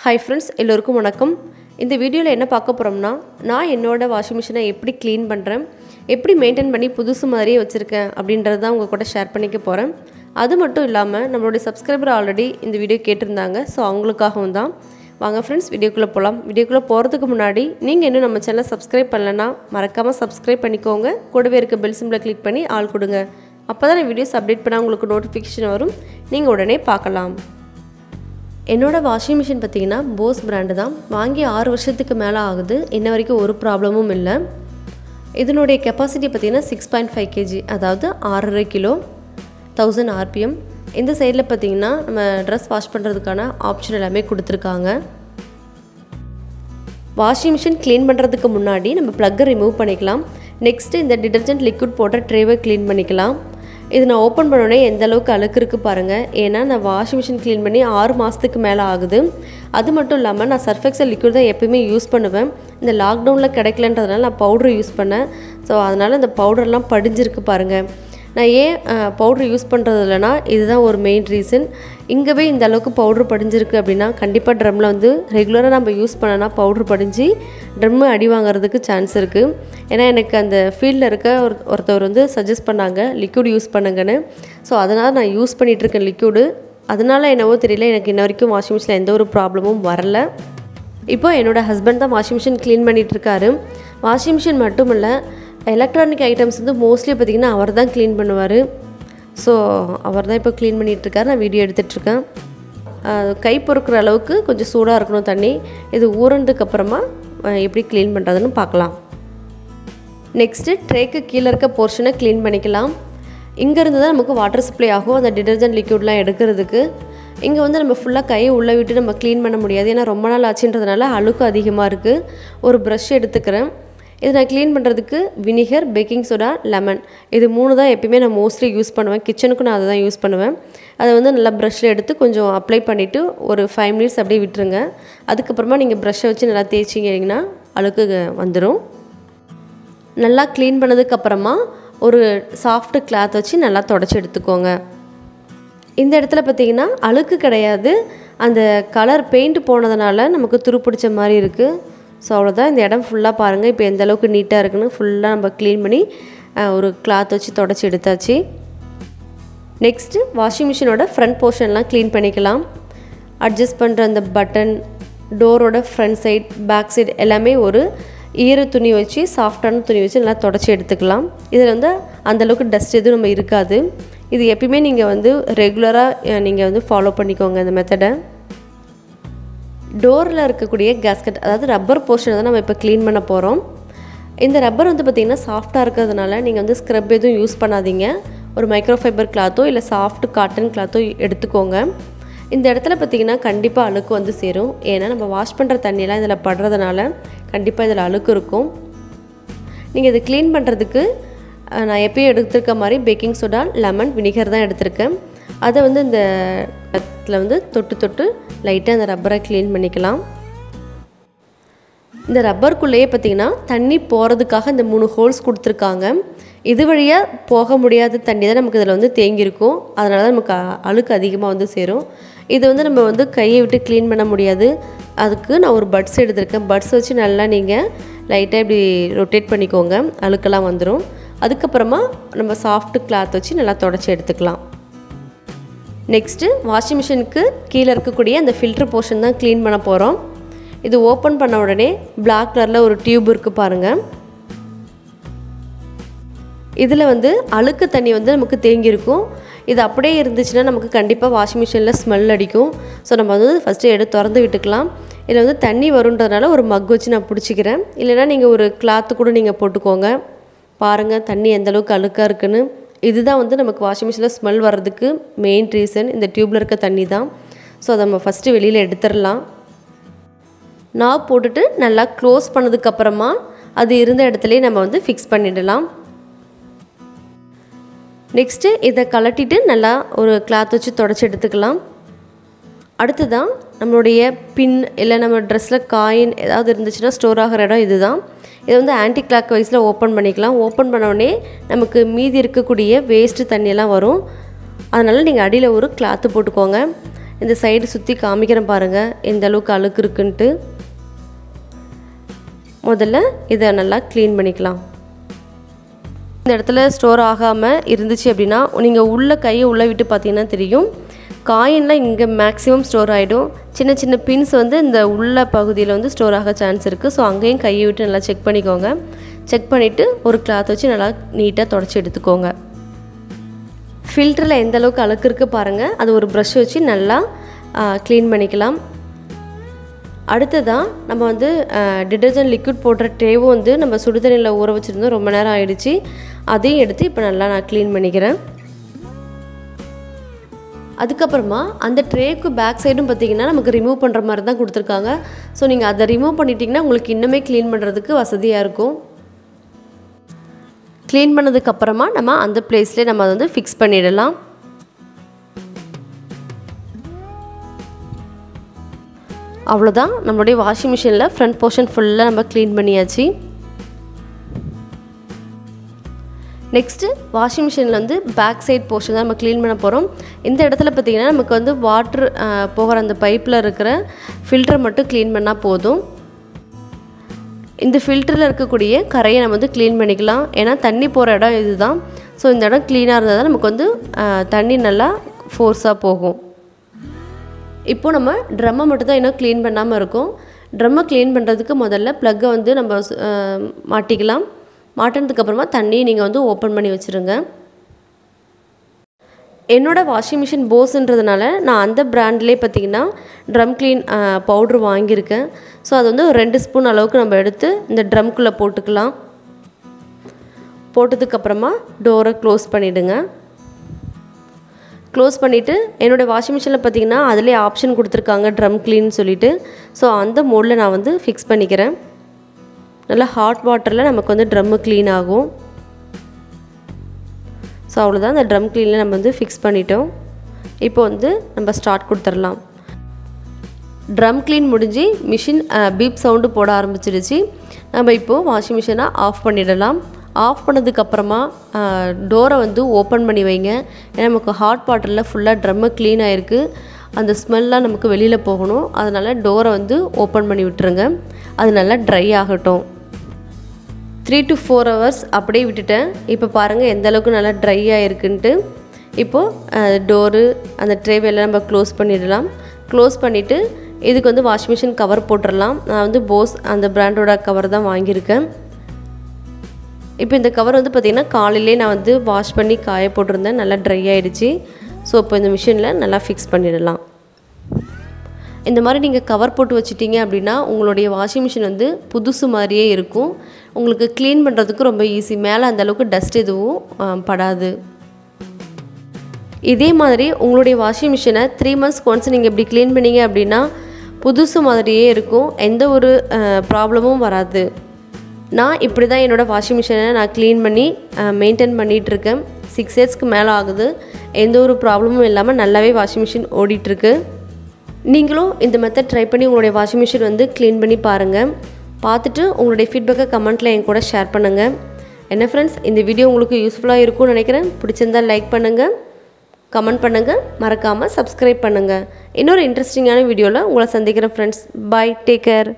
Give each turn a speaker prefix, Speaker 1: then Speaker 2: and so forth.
Speaker 1: Hi friends, எல்லோருக்கும் வணக்கம். இந்த வீடியோவில் என்ன பார்க்க போகிறோம்னா, நான் என்னோடய வாஷிங் மிஷினை எப்படி க்ளீன் பண்ணுறேன், எப்படி மெயின்டைன் பண்ணி புதுசு மாதிரியே வச்சுருக்கேன் அப்படின்றது தான் உங்கள் கூட ஷேர் பண்ணிக்க போகிறேன். அது மட்டும் இல்லாமல் நம்மளுடைய சப்ஸ்கிரைபர் ஆல்ரெடி இந்த வீடியோ கேட்டிருந்தாங்க. ஸோ அவங்களுக்காகவும் தான். வாங்க ஃப்ரெண்ட்ஸ், வீடியோக்குள்ளே போகலாம். வீடியோக்குள்ளே போகிறதுக்கு முன்னாடி நீங்கள் இன்னும் நம்ம சேனலை சப்ஸ்கிரைப் பண்ணலைன்னா மறக்காமல் சப்ஸ்கிரைப் பண்ணிக்கோங்க. கூடவே இருக்க பெல் சிம்பிளை கிளிக் பண்ணி ஆல் கொடுங்க. அப்போ தான் நான் வீடியோஸ் அப்டேட் பண்ணால் உங்களுக்கு நோட்டிஃபிகேஷன் வரும், நீங்கள் உடனே பார்க்கலாம். என்னோடய வாஷிங் மிஷின் பார்த்திங்கன்னா போஸ் பிராண்டு தான். வாங்கி 6 வருஷத்துக்கு மேலே ஆகுது. இன்ன வரைக்கும் ஒரு ப்ராப்ளமும் இல்லை. இதனுடைய கெப்பாசிட்டி பார்த்திங்கன்னா 6.5 kg, அதாவது 6.5 கிலோ, 1000 RPM. இந்த சைடில் பார்த்திங்கன்னா நம்ம ட்ரெஸ் வாஷ் பண்ணுறதுக்கான ஆப்ஷன் எல்லாமே கொடுத்துருக்காங்க. வாஷிங் மிஷின் க்ளீன் பண்ணுறதுக்கு முன்னாடி நம்ம ப்ளக்கை ரிமூவ் பண்ணிக்கலாம். நெக்ஸ்ட்டு இந்த டிடர்ஜென்ட் லிக்விட் போட்ட ட்ரேவை க்ளீன் பண்ணிக்கலாம். இது நான் ஓப்பன் பண்ணோடனே எந்த அளவுக்கு அழுக்கு இருக்குது பாருங்கள். ஏன்னா நான் வாஷிங் மிஷின் க்ளீன் பண்ணி 6 மாதத்துக்கு மேலே ஆகுது. அது மட்டும் இல்லாமல் நான் சர்ஃப் எக்ஸல் லிக்விட் தான் எப்பயுமே யூஸ் பண்ணுவேன். இந்த லாக்டவுனில் கிடைக்கலன்றதுனால நான் பவுட்ரு யூஸ் பண்ணேன். ஸோ அதனால் இந்த பவுடர்லாம் படிஞ்சிருக்கு பாருங்கள். நான் ஏன் பவுட்ரு யூஸ் பண்ணுறது இல்லைனா இதுதான் ஒரு மெயின் ரீசன். இங்கேவே இந்த அளவுக்கு பவுட்ரு படிஞ்சிருக்கு அப்படின்னா கண்டிப்பாக ட்ரம்மில் வந்து ரெகுலராக நம்ம யூஸ் பண்ணனா பவுட்ரு படிஞ்சு ட்ரம்மு அடி வாங்கிறதுக்கு சான்ஸ் இருக்குது. ஏன்னா எனக்கு அந்த ஃபீல்டில் இருக்க ஒருத்தவர் வந்து சஜஸ்ட் பண்ணாங்க லிக்விட் யூஸ் பண்ணுங்கன்னு. ஸோ அதனால் நான் யூஸ் பண்ணிகிட்ருக்கேன் லிக்விடு. அதனால் என்னவோ தெரியல, எனக்கு இன்ன வரைக்கும் வாஷிங் மிஷினில் எந்த ஒரு ப்ராப்ளமும் வரல. இப்போ என்னோடய ஹஸ்பண்ட் தான் வாஷிங் மிஷின் க்ளீன் பண்ணிகிட்ருக்காரு. வாஷிங் மிஷின் மட்டும் இல்லை, எலக்ட்ரானிக் ஐட்டம்ஸ் வந்து மோஸ்ட்லி பார்த்திங்கன்னா அவர் தான் க்ளீன் பண்ணுவார். ஸோ அவர் தான் இப்போ க்ளீன் பண்ணிகிட்ருக்காரு. நான் வீடியோ எடுத்துகிட்ருக்கேன். கை பொறுக்கிற அளவுக்கு கொஞ்சம் சூடாக இருக்கணும் தண்ணி. இது ஊறனதுக்கப்புறமா எப்படி க்ளீன் பண்ணுறதுன்னு பார்க்கலாம். நெக்ஸ்ட்டு ட்ரேக்கு கீழே இருக்க போர்ஷனை க்ளீன் பண்ணிக்கலாம். இங்கேருந்து தான் நமக்கு வாட்டர் சப்ளை ஆகும் அந்த டிடர்ஜென்ட் லிக்விட்லாம் எடுக்கிறதுக்கு. இங்கே வந்து நம்ம ஃபுல்லாக கையை உள்ளே விட்டு நம்ம க்ளீன் பண்ண முடியாது. ஏன்னா ரொம்ப நாள் ஆச்சுன்றதுனால அழுக்கு அதிகமாக இருக்குது. ஒரு ப்ரஷ் எடுத்துக்கிறேன். இது நான் க்ளீன் பண்ணுறதுக்கு வினிகர், பேக்கிங் சோடா, லெமன், இது 3 தான் எப்பயுமே நான் மோஸ்ட்லி யூஸ் பண்ணுவேன். கிச்சனுக்கும் நான் அதை தான் யூஸ் பண்ணுவேன். அதை வந்து நல்லா ப்ரஷ்ஷில் எடுத்து கொஞ்சம் அப்ளை பண்ணிவிட்டு ஒரு 5 மினிட்ஸ் அப்படியே விட்டுருங்க. அதுக்கப்புறமா நீங்கள் ப்ரஷ்ஷை வச்சு நல்லா தேய்ச்சிங்கன்னா அழுக்கு வந்துடும். நல்லா க்ளீன் பண்ணதுக்கப்புறமா ஒரு சாஃப்ட் கிளாத் வச்சு நல்லா தொடச்சி எடுத்துக்கோங்க. இந்த இடத்துல பார்த்திங்கன்னா அழுக்கு கிடையாது, அந்த கலர் பெயிண்ட் போனதுனால நமக்கு துரு பிடிச்ச மாதிரி இருக்குது. ஸோ அவ்வளோதான். இந்த இடம் ஃபுல்லாக பாருங்கள் இப்போ எந்த அளவுக்கு நீட்டாக இருக்குன்னு ஃபுல்லாக நம்ம க்ளீன் பண்ணி ஒரு கிளாத் வச்சு தொடச்சி எடுத்தாச்சு. நெக்ஸ்ட்டு வாஷிங் மிஷினோட ஃப்ரண்ட் போர்ஷன்லாம் க்ளீன் பண்ணிக்கலாம். அட்ஜஸ்ட் பண்ணுற அந்த பட்டன், டோரோட ஃப்ரண்ட் சைட், பேக் சைடு எல்லாமே ஒரு ஈர துணி வச்சு, சாஃப்டான துணி வச்சு நல்லா தொடச்சி எடுத்துக்கலாம். இதில் வந்து அந்தளவுக்கு டஸ்ட் எதுவும் நம்ம இருக்காது. இது எப்பயுமே நீங்கள் வந்து ரெகுலராக நீங்கள் வந்து ஃபாலோ பண்ணிக்கோங்க இந்த மெத்தடை. டோரில் இருக்கக்கூடிய கேஸ்கட், அதாவது ரப்பர் போர்ஷனை தான் நம்ம இப்போ க்ளீன் பண்ண போகிறோம். இந்த ரப்பர் வந்து பார்த்திங்கன்னா சாஃப்டாக இருக்கிறதுனால நீங்கள் வந்து ஸ்க்ரப் எதுவும் யூஸ் பண்ணாதீங்க. ஒரு மைக்ரோஃபைபர் கிளாத்தோ இல்லை சாஃப்ட் காட்டன் கிளாத்தோ எடுத்துக்கோங்க. இந்த இடத்துல பார்த்திங்கன்னா கண்டிப்பாக அழுக்கு வந்து சேரும். ஏன்னா நம்ம வாஷ் பண்ணுற தண்ணியெல்லாம் இதில் படுறதுனால கண்டிப்பாக இதில் அழுக்கு இருக்கும். நீங்கள் இது க்ளீன் பண்ணுறதுக்கு நான் எப்பயும் எடுத்துருக்க மாதிரி பேக்கிங் சோடா, லெமன், வினிகர் தான் எடுத்திருக்கேன். அதை வந்து இந்த இடத்துல வந்து தொட்டு லைட்டாக அந்த ரப்பரை க்ளீன் பண்ணிக்கலாம். இந்த ரப்பருக்குள்ளேயே பார்த்திங்கன்னா தண்ணி போகிறதுக்காக இந்த 3 ஹோல்ஸ் கொடுத்துருக்காங்க. இது வழியாக போக முடியாத தண்ணி தான் நமக்கு இதில் வந்து தேங்கியிருக்கும். அதனால தான் நமக்கு அழுக்கு அதிகமாக வந்து சேரும். இது வந்து நம்ம வந்து கையை விட்டு க்ளீன் பண்ண முடியாது. அதுக்கு நான் ஒரு பட்ஸ் எடுத்திருக்கேன். பட்ஸ் வச்சு நல்லா நீங்கள் லைட்டாக இப்படி ரொட்டேட் பண்ணிக்கோங்க, அழுக்கெல்லாம் வந்துடும். அதுக்கப்புறமா நம்ம சாஃப்ட் கிளாத் வச்சு நல்லா தொடச்சி எடுத்துக்கலாம். நெக்ஸ்ட்டு வாஷிங் மிஷினுக்கு கீழே இருக்கக்கூடிய அந்த ஃபில்ட்ரு போர்ஷன் தான் க்ளீன் பண்ண போகிறோம். இது ஓப்பன் பண்ண உடனே பிளாக் கலரில் ஒரு டியூப் இருக்குது பாருங்கள். இதில் வந்து அழுக்கு தண்ணி வந்து நமக்கு தேங்கியிருக்கும். இது அப்படியே இருந்துச்சுன்னா நமக்கு கண்டிப்பாக வாஷிங் மிஷினில் ஸ்மெல் அடிக்கும். ஸோ நம்ம வந்து ஃபஸ்ட்டு திறந்து விட்டுக்கலாம். இதில் வந்து தண்ணி வருன்றதுனால ஒரு மக் வச்சு நான் பிடிச்சிக்கிறேன். இல்லைனா நீங்கள் ஒரு கிளாத்து கூட நீங்கள் போட்டுக்கோங்க. பாருங்கள் தண்ணி எந்தளவுக்கு அழுக்காக இருக்குன்னு. இதுதான் வந்து நமக்கு வாஷிங் மிஷினில் ஸ்மெல் வர்றதுக்கு மெயின் ரீசன். இந்த டியூப்பில் இருக்க தண்ணி தான். ஸோ அதை நம்ம ஃபஸ்ட்டு வெளியில் எடுத்துடலாம். நாப் போட்டுட்டு நல்லா க்ளோஸ் பண்ணதுக்கப்புறமா அது இருந்த இடத்துலையே நம்ம வந்து ஃபிக்ஸ் பண்ணிடலாம். நெக்ஸ்ட்டு இதை கலட்டிட்டு நல்லா ஒரு கிளாத் வச்சு தொடச்சி எடுத்துக்கலாம். அடுத்துதான் நம்மளுடைய பின் இல்லை நம்ம ட்ரெஸ்ஸில் காயின் ஏதாவது இருந்துச்சுன்னா ஸ்டோர் ஆகிற இடம் இதுதான். இதை வந்து ஆன்டி கிளாக் வைஸில் ஓப்பன் பண்ணிக்கலாம். ஓப்பன் பண்ணோடனே நமக்கு மீதி இருக்கக்கூடிய வேஸ்ட்டு தண்ணியெல்லாம் வரும். அதனால் நீங்கள் அடியில் ஒரு கிளாத்து போட்டுக்கோங்க. இந்த சைடு சுற்றி காமிக்கிறேன் பாருங்கள் எந்த அளவுக்கு அழுக்கு இருக்குன்ட்டு. முதல்ல இதை நல்லா க்ளீன் பண்ணிக்கலாம். இந்த இடத்துல ஸ்டோர் ஆகாமல் இருந்துச்சு அப்படின்னா நீங்கள் கையை உள்ளே விட்டு பார்த்தீங்கன்னா தெரியும், காயின்லாம் இங்கே மேக்ஸிமம் ஸ்டோர் ஆகிடும். சின்ன சின்ன பின்ஸ் வந்து இந்த உள்ள பகுதியில் வந்து ஸ்டோர் ஆக சான்ஸ் இருக்குது. ஸோ அங்கேயும் கையை விட்டு நல்லா செக் பண்ணிக்கோங்க. செக் பண்ணிவிட்டு ஒரு கிளாத் வச்சு நல்லா நீட்டாக தொடச்சி எடுத்துக்கோங்க. ஃபில்டரில் எந்த அளவுக்கு அழுக்கு இருக்குது பாருங்கள். அது ஒரு ப்ரஷ் வச்சு நல்லா க்ளீன் பண்ணிக்கலாம். அடுத்ததான் நம்ம வந்து டிடர்ஜென்ட் லிக்விட் போடுற ட்ரேவும் வந்து நம்ம சுடுதண்ணியில் ஊற வச்சுருந்தோம், ரொம்ப நேரம் ஆகிடுச்சு. அதையும் எடுத்து இப்போ நல்லா நான் க்ளீன் பண்ணிக்கிறேன். அதுக்கப்புறமா அந்த ட்ரேக்கு பேக் சைடும் பார்த்திங்கன்னா நமக்கு ரிமூவ் பண்ணுற மாதிரி தான் கொடுத்துருக்காங்க. ஸோ நீங்கள் அதை ரிமூவ் பண்ணிட்டிங்கன்னா உங்களுக்கு இன்னுமே க்ளீன் பண்ணுறதுக்கு வசதியாக இருக்கும். க்ளீன் பண்ணதுக்கப்புறமா நம்ம அந்த பிளேஸ்லேயே நம்ம அதை வந்து ஃபிக்ஸ் பண்ணிடலாம். அவ்வளோதான், நம்மளுடைய வாஷிங் மிஷினில் ஃப்ரண்ட் போர்ஷன் ஃபுல்லாக நம்ம க்ளீன் பண்ணியாச்சு. நெக்ஸ்ட்டு வாஷிங் மிஷினில் வந்து பேக் சைட் போர்ஷன் தான் நம்ம க்ளீன் பண்ண போகிறோம். இந்த இடத்துல பார்த்திங்கன்னா நமக்கு வந்து வாட்ரு போகிற அந்த பைப்பில் இருக்கிற ஃபில்டரை மட்டும் க்ளீன் பண்ணால் போதும். இந்த ஃபில்டரில் இருக்கக்கூடிய கரையை நம்ம வந்து க்ளீன் பண்ணிக்கலாம். ஏன்னா தண்ணி போகிற இடம் இது தான். ஸோ இந்த இடம் க்ளீனாக இருந்தால் தான் நமக்கு வந்து தண்ணி நல்லா ஃபோர்ஸாக போகும். இப்போது நம்ம ட்ரம்மை மட்டும் தான் இன்னும் க்ளீன் பண்ணாமல் இருக்கும். ட்ரம்மை க்ளீன் பண்ணுறதுக்கு முதல்ல ப்ளக்கை வந்து நம்ம மாட்டிக்கலாம். மாட்டினதுக்கப்புறமா தண்ணியை நீங்கள் வந்து ஓப்பன் பண்ணி வச்சுருங்க. என்னோடய வாஷிங் மிஷின் போஸ்ன்றதுனால நான் அந்த பிராண்ட்லேயே பார்த்திங்கன்னா ட்ரம் க்ளீன் பவுட்ரு வாங்கியிருக்கேன். ஸோ அது வந்து ஒரு 2 ஸ்பூன் அளவுக்கு நம்ம எடுத்து இந்த ட்ரம்குள்ளே போட்டுக்கலாம். போட்டதுக்கப்புறமா டோரை க்ளோஸ் பண்ணிவிடுங்க. க்ளோஸ் பண்ணிவிட்டு என்னோடய வாஷிங் மிஷினில் பார்த்திங்கன்னா அதிலே ஆப்ஷன் கொடுத்துருக்காங்க ட்ரம் க்ளீன் சொல்லிவிட்டு. ஸோ அந்த மோடில் நான் வந்து ஃபிக்ஸ் பண்ணிக்கிறேன். நல்லா ஹாட் வாட்டரில் நமக்கு வந்து ட்ரம்மு க்ளீன் ஆகும். ஸோ அவ்வளோதான், அந்த ட்ரம் க்ளீனில் நம்ம வந்து ஃபிக்ஸ் பண்ணிட்டோம். இப்போ வந்து நம்ம ஸ்டார்ட் கொடுத்துடலாம். ட்ரம் க்ளீன் முடிஞ்சு மிஷின் பீப் சவுண்டு போட ஆரம்பிச்சிடுச்சு. நம்ம இப்போது வாஷிங் மிஷினை ஆஃப் பண்ணிடலாம். ஆஃப் பண்ணதுக்கப்புறமா டோரை வந்து ஓப்பன் பண்ணி வைங்க. ஏன்னா நமக்கு ஹாட் வாட்டரில் ஃபுல்லாக ட்ரம்மு க்ளீன் ஆகிருக்கு. அந்த ஸ்மெல்லாம் நமக்கு வெளியில் போகணும். அதனால் டோரை வந்து ஓப்பன் பண்ணி விட்டுருங்க. அது நல்லா ட்ரை ஆகட்டும். 3 to 4 hours அப்படியே விட்டுட்டேன். இப்போ பாருங்கள் எந்த அளவுக்கு நல்லா ட்ரை ஆகிருக்குன்ட்டு. இப்போது டோரு அந்த ட்ரேவெல்லாம் நம்ம க்ளோஸ் பண்ணிடலாம். க்ளோஸ் பண்ணிவிட்டு இதுக்கு வந்து வாஷிங் மிஷின் கவர் போட்டுடலாம். நான் வந்து போஸ் அந்த பிராண்டோட கவர் தான் வாங்கியிருக்கேன். இப்போ இந்த கவர் வந்து பார்த்திங்கன்னா காலையிலே நான் வந்து வாஷ் பண்ணி காய போட்டிருந்தேன். நல்லா ட்ரை ஆகிடுச்சு. ஸோ இப்போ இந்த மிஷினில் நல்லா ஃபிக்ஸ் பண்ணிடலாம். இந்த மாதிரி நீங்கள் கவர் போட்டு வச்சிட்டிங்க அப்படின்னா உங்களுடைய வாஷிங் மிஷின் வந்து புதுசு மாதிரியே இருக்கும். உங்களுக்கு க்ளீன் பண்ணுறதுக்கு ரொம்ப ஈஸி. மேலே அந்தளவுக்கு டஸ்ட் எதுவும் படாது. இதே மாதிரி உங்களுடைய வாஷிங் மிஷினை 3 months ஒன்ஸ் நீங்கள் இப்படி க்ளீன் பண்ணிங்க அப்படின்னா புதுசு மாதிரியே இருக்கும். எந்த ஒரு ப்ராப்ளமும் வராது. நான் இப்படி தான் என்னோடய வாஷிங் மிஷினை நான் க்ளீன் பண்ணி மெயின்டைன் பண்ணிகிட்ருக்கேன். 6 yearsக்கு மேலே ஆகுது. எந்த ஒரு ப்ராப்ளமும் இல்லாமல் நல்லாவே வாஷிங் மிஷின் ஓடிட்டுருக்கு. நீங்களும் இந்த மெத்தட் ட்ரை பண்ணி உங்களுடைய வாஷிங் மிஷின் வந்து க்ளீன் பண்ணி பாருங்கள். பார்த்துட்டு உங்களுடைய ஃபீட்பேக்கை கமெண்ட்டில் என் கூட ஷேர் பண்ணுங்கள். என்ன ஃப்ரெண்ட்ஸ், இந்த வீடியோ உங்களுக்கு யூஸ்ஃபுல்லாக இருக்கும்னு நினைக்கிறேன். பிடிச்சிருந்தால் லைக் பண்ணுங்கள், கமெண்ட் பண்ணுங்கள், மறக்காமல் சப்ஸ்கிரைப் பண்ணுங்கள். இன்னொரு இன்ட்ரெஸ்டிங்கான வீடியோவில் உங்களை சந்திக்கிறேன் ஃப்ரெண்ட்ஸ். பாய், டேக் கேர்.